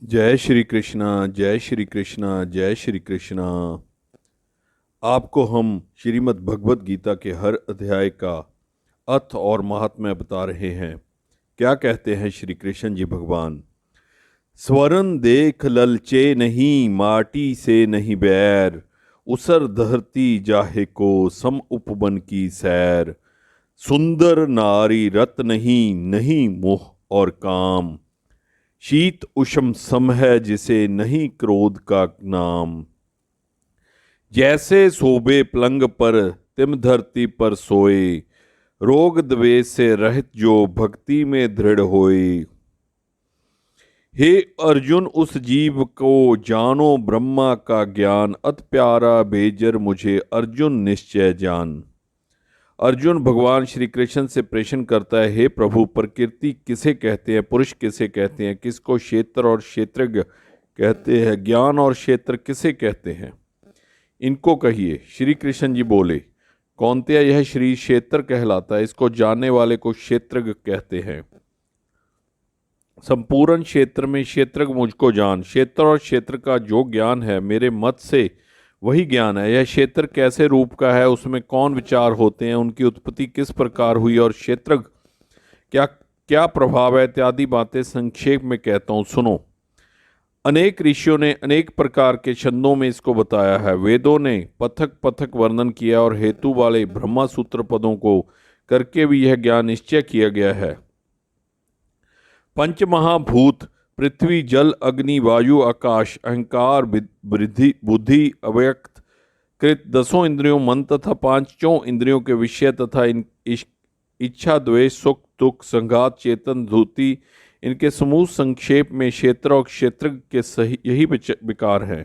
जय श्री कृष्णा, जय श्री कृष्णा, जय श्री कृष्णा। आपको हम श्रीमद् भगवत गीता के हर अध्याय का अर्थ और महात्म्य बता रहे हैं। क्या कहते हैं श्री कृष्ण जी भगवान? स्वरन देख ललचे नहीं, माटी से नहीं बैर, उसर धरती जाहे को सम उपवन की सैर। सुंदर नारी रत नहीं, नहीं मोह और काम, शीत उष्म सम है जिसे नहीं क्रोध का नाम। जैसे शोभे पलंग पर तिम धरती पर सोए, रोग द्वेष से रहित जो भक्ति में दृढ़ होए। हे अर्जुन उस जीव को जानो ब्रह्मा का ज्ञान, अत प्यारा बेजर मुझे अर्जुन निश्चय जान। अर्जुन भगवान श्री कृष्ण से प्रश्न करता है, हे प्रभु, प्रकृति किसे कहते हैं, पुरुष किसे कहते हैं, किसको क्षेत्र और क्षेत्रज्ञ कहते हैं, ज्ञान और क्षेत्र किसे कहते हैं, इनको कहिए। श्री कृष्ण जी बोले, कौन्तेय, यह श्री क्षेत्र कहलाता है, इसको जानने वाले को क्षेत्रज्ञ कहते हैं। संपूर्ण क्षेत्र में क्षेत्रज्ञ मुझको जान। क्षेत्र और क्षेत्र का जो ज्ञान है मेरे मत से वही ज्ञान है। यह क्षेत्र कैसे रूप का है, उसमें कौन विचार होते हैं, उनकी उत्पत्ति किस प्रकार हुई और क्षेत्र क्या क्या प्रभाव है, इत्यादि बातें संक्षेप में कहता हूँ, सुनो। अनेक ऋषियों ने अनेक प्रकार के छंदों में इसको बताया है। वेदों ने पथक पथक वर्णन किया और हेतु वाले ब्रह्मा सूत्र पदों को करके भी यह ज्ञान निश्चय किया गया है। पंचमहाभूत पृथ्वी, जल, अग्नि, वायु, आकाश, अहंकार, बुद्धि, अव्यक्त कृत, दसों इंद्रियों, मन तथा पांचों इंद्रियों के विषय तथा इच्छा, द्वेष, सुख दुख, संघात, चेतन, धूति, इनके समूह संक्षेप में क्षेत्र और क्षेत्र के सही यही विकार है।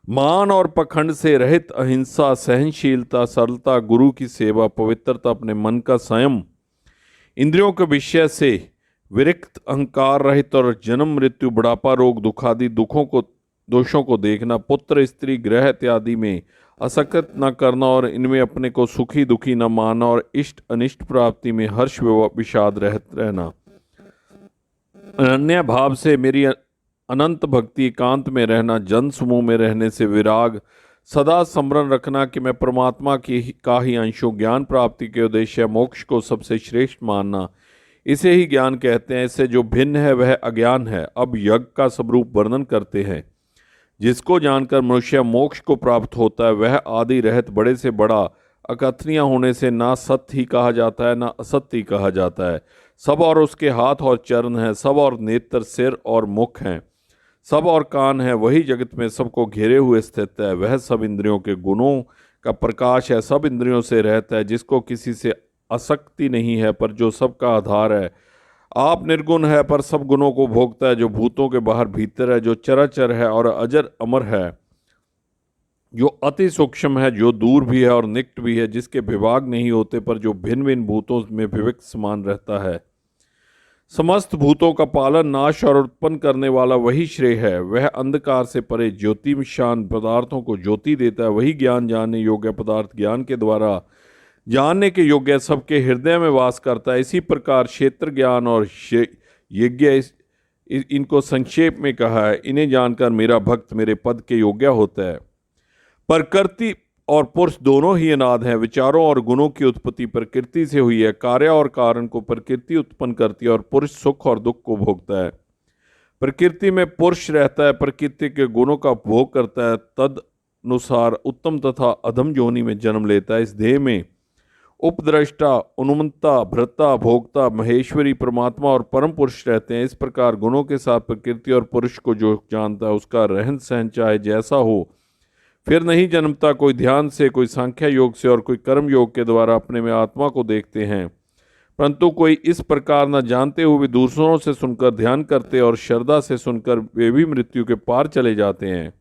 मान और पखंड से रहित अहिंसा, सहनशीलता, सरलता, गुरु की सेवा, पवित्रता, अपने मन का संयम, इंद्रियों के विषय से विरक्त, अहंकार रहित और जन्म मृत्यु, बुढ़ापा, रोग, दुखादि दोषों को देखना, पुत्र स्त्री गृह इत्यादि में असकृत न करना और इनमें अपने को सुखी दुखी न मानना और इष्ट अनिष्ट प्राप्ति में हर्ष विषाद रहत रहना, अनन्य भाव से मेरी अनंत भक्ति, एकांत में रहना, जन समूह में रहने से विराग, सदा स्मरण रखना कि मैं परमात्मा का ही अंश हूँ, ज्ञान प्राप्ति के उद्देश्य मोक्ष को सबसे श्रेष्ठ मानना, इसे ही ज्ञान कहते हैं। इससे जो भिन्न है वह अज्ञान है। अब यज्ञ का स्वरूप वर्णन करते हैं। जिसको जानकर मनुष्य मोक्ष को प्राप्त होता है वह आदि रहित बड़े से बड़ा, अकथनीय होने से ना सत्य ही कहा जाता है ना असत्य ही कहा जाता है। सब और उसके हाथ और चरण हैं, सब और नेत्र, सिर और मुख हैं, सब और कान है, वही जगत में सबको घेरे हुए स्थित है। वह सब इंद्रियों के गुणों का प्रकाश है, सब इंद्रियों से रहता है, जिसको किसी से आसक्ति नहीं है, पर जो सबका आधार है। आप निर्गुण है पर सब गुणों को भोगता है, जो भूतों के बाहर भीतर है, जो चराचर है और अजर अमर है, जो अति सूक्ष्म है, जो दूर भी है और निकट भी है, जिसके विभाग नहीं होते पर जो भिन्न भिन्न भूतों में विविक्त समान रहता है। समस्त भूतों का पालन, नाश और उत्पन्न करने वाला वही श्रेय है। वह अंधकार से परे ज्योतिषान पदार्थों को ज्योति देता है। वही ज्ञान जानने योग्य पदार्थ ज्ञान के द्वारा जानने के योग्य सबके हृदय में वास करता है। इसी प्रकार क्षेत्र ज्ञान और यज्ञ इनको संक्षेप में कहा है। इन्हें जानकर मेरा भक्त मेरे पद के योग्य होता है। प्रकृति और पुरुष दोनों ही अनाद हैं। विचारों और गुणों की उत्पत्ति प्रकृति से हुई है। कार्य और कारण को प्रकृति उत्पन्न करती है और पुरुष सुख और दुख को भोगता है। प्रकृति में पुरुष रहता है, प्रकृति के गुणों का भोग करता है, तद अनुसार उत्तम तथा अधम योनि में जन्म लेता है। इस देह में उपद्रष्टा, उन्मत्ता, भ्रता, भोक्ता, महेश्वरी, परमात्मा और परम पुरुष रहते हैं। इस प्रकार गुणों के साथ प्रकृति और पुरुष को जो जानता है उसका रहन सहन चाहे जैसा हो, फिर नहीं जन्मता। कोई ध्यान से, कोई सांख्य योग से और कोई कर्म योग के द्वारा अपने में आत्मा को देखते हैं, परंतु कोई इस प्रकार न जानते हुए दूसरों से सुनकर ध्यान करते और श्रद्धा से सुनकर वे भी मृत्यु के पार चले जाते हैं।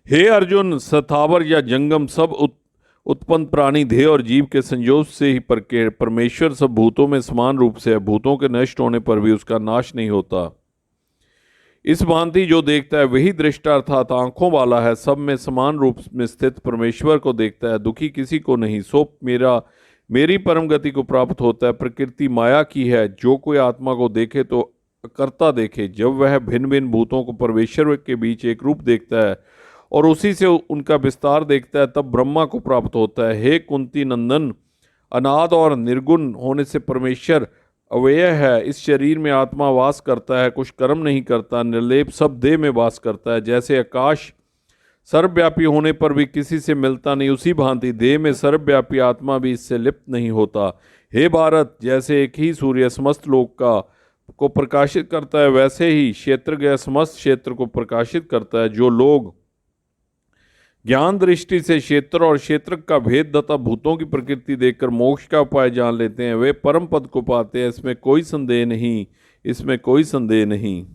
हे अर्जुन, स्थावर या जंगम सब उत्पन्न प्राणी, देह और जीव के संयोग से ही परमेश्वर सब भूतों में समान रूप से है। भूतों के नष्ट होने पर भी उसका नाश नहीं होता। इस भांति जो देखता है वही दृष्टा अर्थात आंखों वाला है। सब में समान रूप में स्थित परमेश्वर को देखता है। दुखी किसी को नहीं, सो मेरी परम गति को प्राप्त होता है। प्रकृति माया की है। जो कोई आत्मा को देखे तो करता देखे। जब वह भिन्न भिन्न भूतों को परमेश्वर के बीच एक रूप देखता है और उसी से उनका विस्तार देखता है, तब ब्रह्मा को प्राप्त होता है। हे कुंती नंदन, अनाद और निर्गुण होने से परमेश्वर अव्यय है। इस शरीर में आत्मा वास करता है, कुछ कर्म नहीं करता, निर्लेप सब देह में वास करता है। जैसे आकाश सर्वव्यापी होने पर भी किसी से मिलता नहीं, उसी भांति देह में सर्वव्यापी आत्मा भी इससे लिप्त नहीं होता। हे भारत, जैसे एक ही सूर्य समस्त लोक को प्रकाशित करता है, वैसे ही क्षेत्रज्ञ समस्त क्षेत्र को प्रकाशित करता है। जो लोग ज्ञान दृष्टि से क्षेत्र और क्षेत्र का भेद तथा भूतों की प्रकृति देखकर मोक्ष का उपाय जान लेते हैं, वे परम पद को पाते हैं। इसमें कोई संदेह नहीं।